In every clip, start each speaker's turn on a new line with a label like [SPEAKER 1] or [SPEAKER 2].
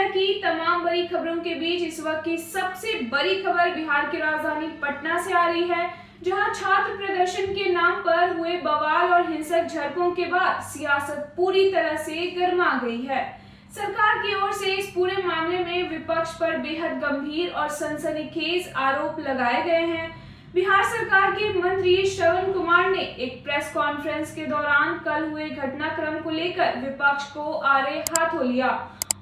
[SPEAKER 1] दुनिया की तमाम बड़ी खबरों के बीच इस वक्त की सबसे बड़ी खबर बिहार की राजधानी पटना से आ रही है, जहां छात्र प्रदर्शन के नाम पर हुए बवाल और हिंसक झड़पों के बाद सियासत पूरी तरह से गर्मा गई है। सरकार की ओर से इस पूरे मामले में विपक्ष पर बेहद गंभीर और सनसनीखेज आरोप लगाए गए हैं। बिहार सरकार के मंत्री श्रवण कुमार ने एक प्रेस कॉन्फ्रेंस के दौरान कल हुए घटनाक्रम को लेकर विपक्ष को आड़े हाथों लिया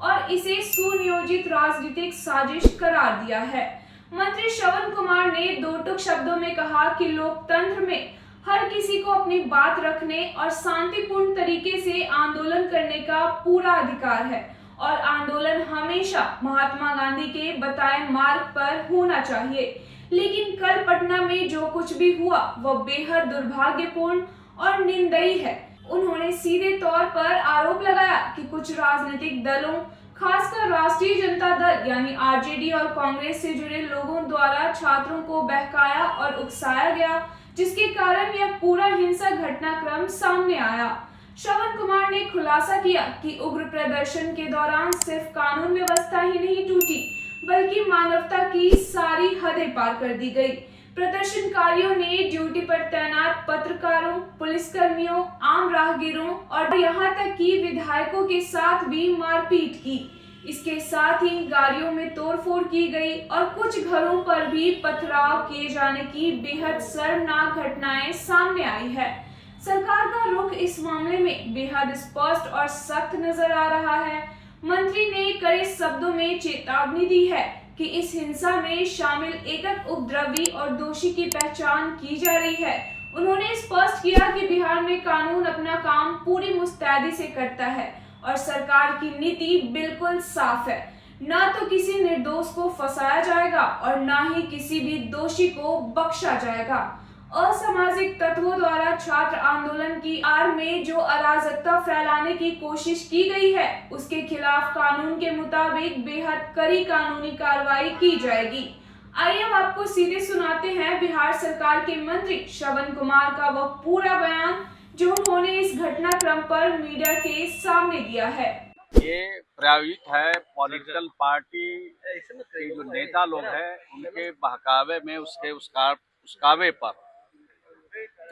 [SPEAKER 1] और इसे सुनियोजित राजनीतिक साजिश करार दिया है। मंत्री श्रवण कुमार ने दो टूक शब्दों में कहा कि लोकतंत्र में हर किसी को अपनी बात रखने और शांतिपूर्ण तरीके से आंदोलन करने का पूरा अधिकार है और आंदोलन हमेशा महात्मा गांधी के बताए मार्ग पर होना चाहिए। लेकिन कल पटना में जो कुछ भी हुआ वह बेहद दुर्भाग्यपूर्ण और निंदनीय है। उन्होंने सीधे तौर पर आरोप लगाया कि कुछ राजनीतिक दलों, खासकर राष्ट्रीय जनता दल यानी आरजेडी और कांग्रेस से जुड़े लोगों द्वारा छात्रों को बहकाया और उकसाया गया, जिसके कारण यह पूरा हिंसक घटनाक्रम सामने आया। श्रवण कुमार ने खुलासा किया कि उग्र प्रदर्शन के दौरान सिर्फ कानून व्यवस्था ही नहीं टूटी, बल्कि मानवता की सारी हदें पार कर दी गई। प्रदर्शनकारियों ने ड्यूटी पर तैनात पत्रकारों, पुलिसकर्मियों, आम राहगीरों और यहाँ तक कि विधायकों के साथ भी मारपीट की। इसके साथ ही गाड़ियों में तोड़फोड़ की गई और कुछ घरों पर भी पथराव किए जाने की बेहद शर्मनाक घटनाएं सामने आई है। सरकार का रुख इस मामले में बेहद स्पष्ट और सख्त नजर आ रहा है। मंत्री ने कड़े शब्दों में चेतावनी दी है कि इस हिंसा में शामिल एकक उपद्रवी और दोषी की पहचान की जा रही है। उन्होंने स्पष्ट किया कि बिहार में कानून अपना काम पूरी मुस्तैदी से करता है और सरकार की नीति बिल्कुल साफ है। न तो किसी निर्दोष को फंसाया जाएगा और न ही किसी भी दोषी को बख्शा जाएगा। असामाजिक तत्वों द्वारा छात्र आंदोलन की आड़ में जो अराजकता फैलाने की कोशिश की गई है, उसके खिलाफ कानून के मुताबिक बेहद कड़ी कानूनी कार्रवाई की जाएगी। आइए हम आपको सीधे सुनाते हैं बिहार सरकार के मंत्री श्रवण कुमार का वह पूरा बयान जो उन्होंने इस घटनाक्रम पर मीडिया के सामने दिया है।
[SPEAKER 2] ये प्रायोजित है पॉलिटिकल पार्टी के जो नेता लोग हैं उनके बहकावे में उसकावे पर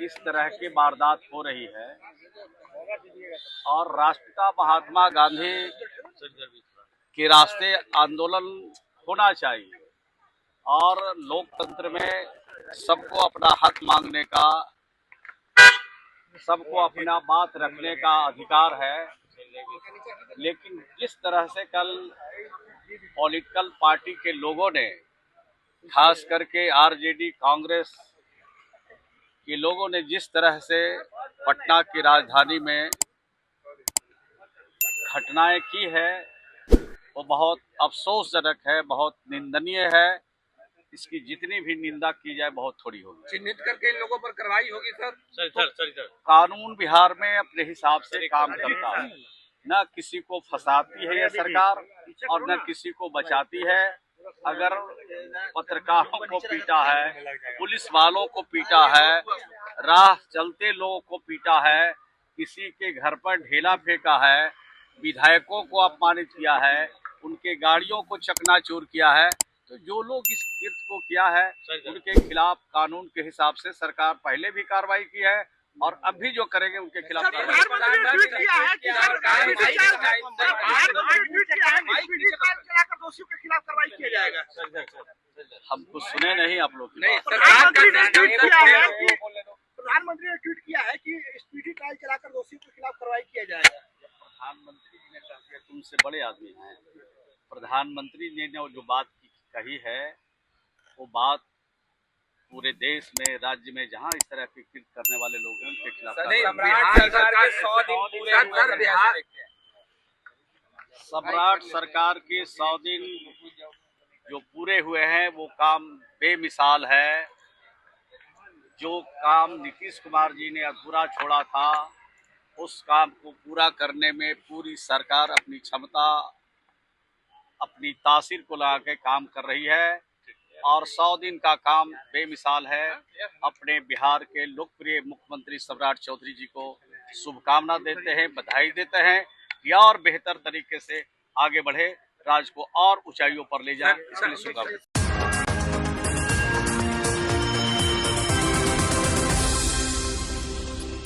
[SPEAKER 2] इस तरह की वारदात हो रही है और राष्ट्रपिता महात्मा गांधी के रास्ते आंदोलन होना चाहिए और लोकतंत्र में सबको अपना हक मांगने का, सबको अपना बात रखने का अधिकार है। लेकिन जिस तरह से कल पॉलिटिकल पार्टी के लोगों ने, खास करके आरजेडी कांग्रेस के लोगों ने जिस तरह से पटना की राजधानी में घटनाएं की है वो बहुत अफसोसजनक है, बहुत निंदनीय है। इसकी जितनी भी निंदा की जाए बहुत थोड़ी होगी।
[SPEAKER 3] चिन्हित करके इन लोगों पर कार्रवाई होगी सर।
[SPEAKER 2] कानून बिहार में अपने हिसाब से काम करता है, न किसी को फंसाती है ये सरकार और न किसी को बचाती है। अगर पत्रकारों को पीटा है, पुलिस वालों को पीटा है, राह चलते लोगों को पीटा है, किसी के घर पर ढेला फेंका है, विधायकों को अपमानित किया है, उनके गाड़ियों को चकनाचूर किया है, तो जो लोग इस कृत्य को किया है उनके खिलाफ कानून के हिसाब से सरकार पहले भी कार्रवाई की है और अब भी जो करेंगे उनके खिलाफ
[SPEAKER 3] दोषियों के खिलाफ कार्रवाई किया जाएगा।
[SPEAKER 2] हम कुछ सुने नहीं आप लोग।
[SPEAKER 3] प्रधानमंत्री ने ट्वीट किया है कि स्पीडी ट्रायल चलाकर दोषियों के खिलाफ कार्रवाई किया जाएगा।
[SPEAKER 2] प्रधानमंत्री जी ने कहा कि तुमसे बड़े आदमी हैं। प्रधानमंत्री जी ने जो बात कही है वो बात पूरे देश में, राज्य में जहां इस तरह की कृत्य करने वाले लोग हैं उनके खिलाफ सम्राट सरकार के 100 दिन जो पूरे हुए हैं वो काम बेमिसाल है। जो काम नीतीश कुमार जी ने अधूरा छोड़ा था उस काम को पूरा करने में पूरी सरकार अपनी क्षमता, अपनी तासीर को लगा के काम कर रही है और 100 दिन का काम बेमिसाल है। अपने बिहार के लोकप्रिय मुख्यमंत्री सम्राट चौधरी जी को शुभकामना देते हैं, बधाई देते हैं कि और बेहतर तरीके से आगे बढ़े। राज्य को और ऊंचाइयों पर ले जाए, इसके लिए शुभकामनाएं।